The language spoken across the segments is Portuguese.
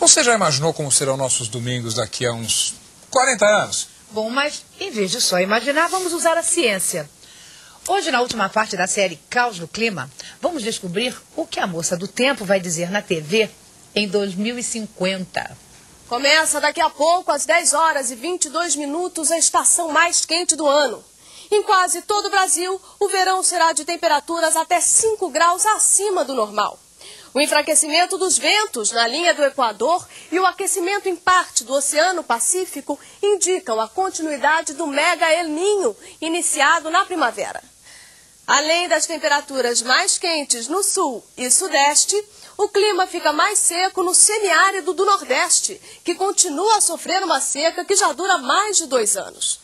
Você já imaginou como serão nossos domingos daqui a uns 40 anos? Bom, mas em vez de só imaginar, vamos usar a ciência. Hoje, na última parte da série Caos no Clima, vamos descobrir o que a moça do tempo vai dizer na TV em 2050. Começa daqui a pouco, às 10 horas e 22 minutos, a estação mais quente do ano. Em quase todo o Brasil, o verão será de temperaturas até 5 graus acima do normal. O enfraquecimento dos ventos na linha do Equador e o aquecimento em parte do Oceano Pacífico indicam a continuidade do mega El Niño, iniciado na primavera. Além das temperaturas mais quentes no sul e sudeste, o clima fica mais seco no semiárido do Nordeste, que continua a sofrer uma seca que já dura mais de 2 anos.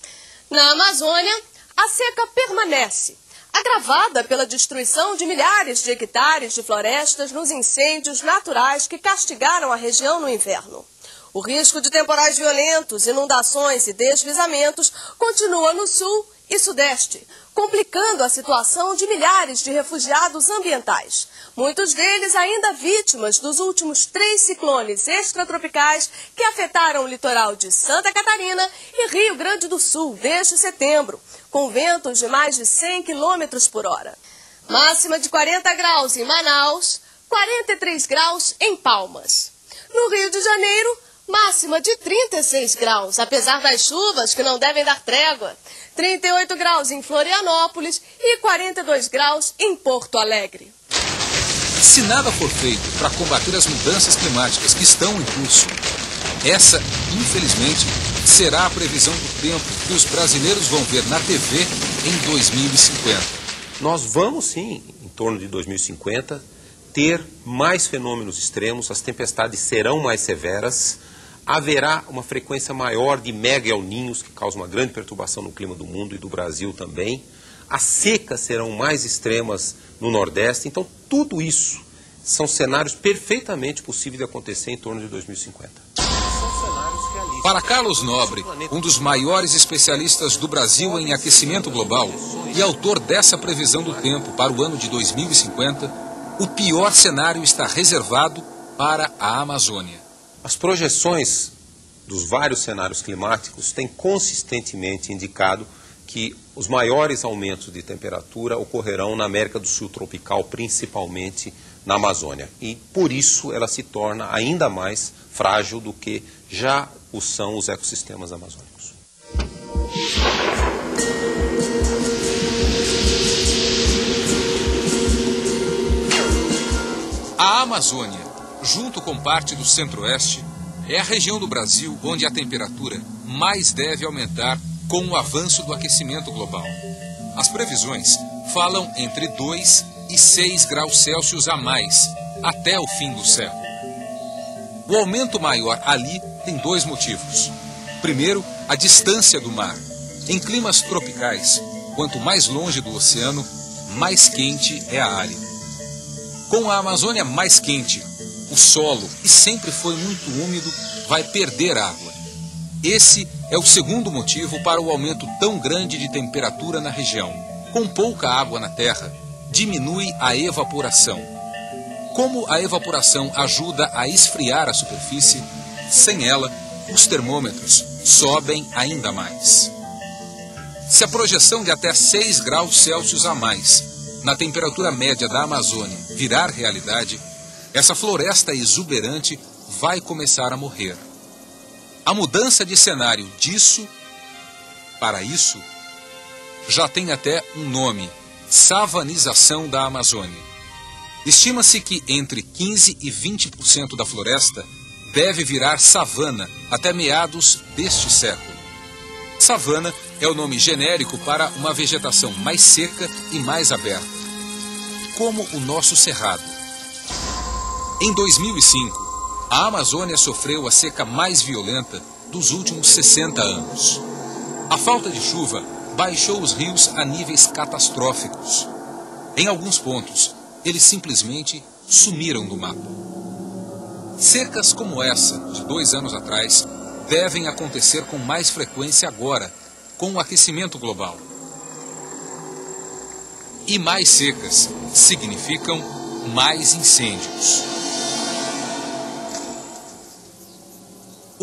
Na Amazônia, a seca permanece, agravada pela destruição de milhares de hectares de florestas nos incêndios naturais que castigaram a região no inverno. O risco de temporais violentos, inundações e deslizamentos continua no sul e sudeste, complicando a situação de milhares de refugiados ambientais. Muitos deles ainda vítimas dos últimos 3 ciclones extratropicais que afetaram o litoral de Santa Catarina e Rio Grande do Sul desde setembro, com ventos de mais de 100 km por hora. Máxima de 40 graus em Manaus, 43 graus em Palmas. No Rio de Janeiro, máxima de 36 graus, apesar das chuvas que não devem dar trégua. 38 graus em Florianópolis e 42 graus em Porto Alegre. Se nada for feito para combater as mudanças climáticas que estão em curso, essa, infelizmente, será a previsão do tempo que os brasileiros vão ver na TV em 2050. Nós vamos, sim, em torno de 2050, ter mais fenômenos extremos, as tempestades serão mais severas, haverá uma frequência maior de mega El Niños, que causam uma grande perturbação no clima do mundo e do Brasil também. As secas serão mais extremas no Nordeste. Então, tudo isso são cenários perfeitamente possíveis de acontecer em torno de 2050. Para Carlos Nobre, um dos maiores especialistas do Brasil em aquecimento global e autor dessa previsão do tempo para o ano de 2050, o pior cenário está reservado para a Amazônia. As projeções dos vários cenários climáticos têm consistentemente indicado que os maiores aumentos de temperatura ocorrerão na América do Sul tropical, principalmente na Amazônia. E por isso ela se torna ainda mais frágil do que já o são os ecossistemas amazônicos. A Amazônia, junto com parte do Centro-Oeste, é a região do Brasil onde a temperatura mais deve aumentar com o avanço do aquecimento global. As previsões falam entre 2 e 6 graus Celsius a mais até o fim do século. O aumento maior ali tem 2 motivos. Primeiro, a distância do mar. Em climas tropicais, quanto mais longe do oceano, mais quente é a área. Com a Amazônia mais quente, o solo, que sempre foi muito úmido, vai perder água. Esse é o segundo motivo para o aumento tão grande de temperatura na região. Com pouca água na terra, diminui a evaporação. Como a evaporação ajuda a esfriar a superfície, sem ela, os termômetros sobem ainda mais. Se a projeção de até 6 graus Celsius a mais na temperatura média da Amazônia virar realidade, essa floresta exuberante vai começar a morrer. A mudança de cenário disso para isso já tem até um nome: savanização da Amazônia. Estima-se que entre 15% e 20% da floresta deve virar savana até meados deste século. Savana é o nome genérico para uma vegetação mais seca e mais aberta, como o nosso cerrado. Em 2005, a Amazônia sofreu a seca mais violenta dos últimos 60 anos. A falta de chuva baixou os rios a níveis catastróficos. Em alguns pontos, eles simplesmente sumiram do mapa. Secas como essa, de 2 anos atrás, devem acontecer com mais frequência agora, com o aquecimento global. E mais secas significam mais incêndios.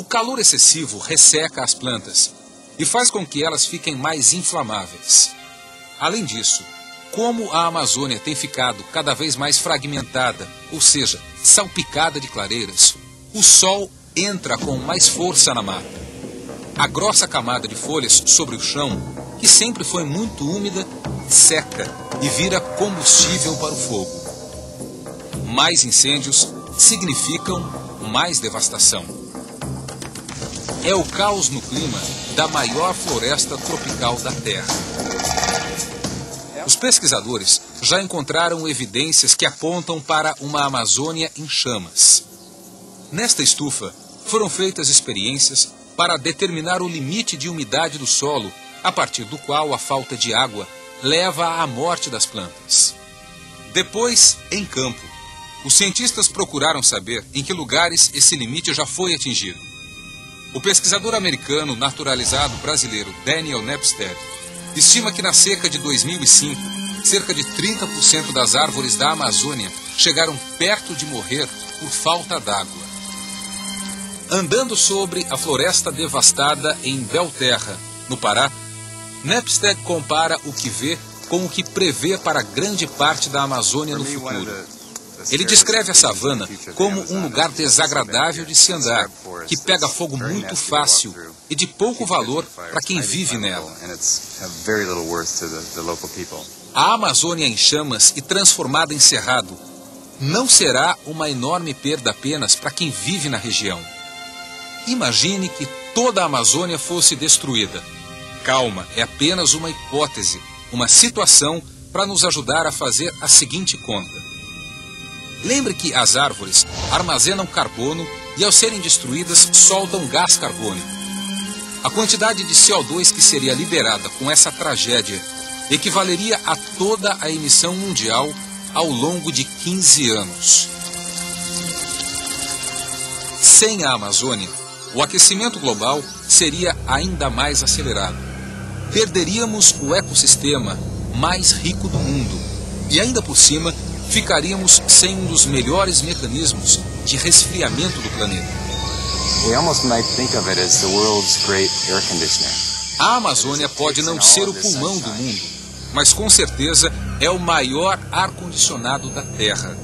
O calor excessivo resseca as plantas e faz com que elas fiquem mais inflamáveis. Além disso, como a Amazônia tem ficado cada vez mais fragmentada, ou seja, salpicada de clareiras, o sol entra com mais força na mata. A grossa camada de folhas sobre o chão, que sempre foi muito úmida, seca e vira combustível para o fogo. Mais incêndios significam mais devastação. É o caos no clima da maior floresta tropical da Terra. Os pesquisadores já encontraram evidências que apontam para uma Amazônia em chamas. Nesta estufa, foram feitas experiências para determinar o limite de umidade do solo, a partir do qual a falta de água leva à morte das plantas. Depois, em campo, os cientistas procuraram saber em que lugares esse limite já foi atingido. O pesquisador americano naturalizado brasileiro Daniel Nepstead estima que na seca de 2005, cerca de 30% das árvores da Amazônia chegaram perto de morrer por falta d'água. Andando sobre a floresta devastada em Belterra, no Pará, Nepstead compara o que vê com o que prevê para grande parte da Amazônia no futuro. Ele descreve a savana como um lugar desagradável de se andar, que pega fogo muito fácil e de pouco valor para quem vive nela. A Amazônia em chamas e transformada em cerrado não será uma enorme perda apenas para quem vive na região. Imagine que toda a Amazônia fosse destruída. Calma, é apenas uma hipótese, uma situação para nos ajudar a fazer a seguinte conta. Lembre que as árvores armazenam carbono e, ao serem destruídas, soltam gás carbônico. A quantidade de CO2 que seria liberada com essa tragédia equivaleria a toda a emissão mundial ao longo de 15 anos. Sem a Amazônia, o aquecimento global seria ainda mais acelerado. Perderíamos o ecossistema mais rico do mundo e, ainda por cima, ficaríamos sem um dos melhores mecanismos de resfriamento do planeta. A Amazônia pode não ser o pulmão do mundo, mas com certeza é o maior ar-condicionado da Terra.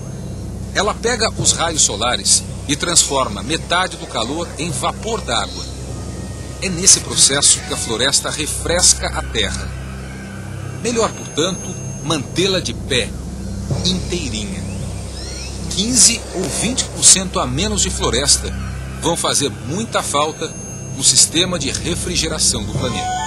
Ela pega os raios solares e transforma metade do calor em vapor d'água. É nesse processo que a floresta refresca a Terra. Melhor, portanto, mantê-la de pé, inteirinha. 15 ou 20% a menos de floresta vão fazer muita falta no sistema de refrigeração do planeta.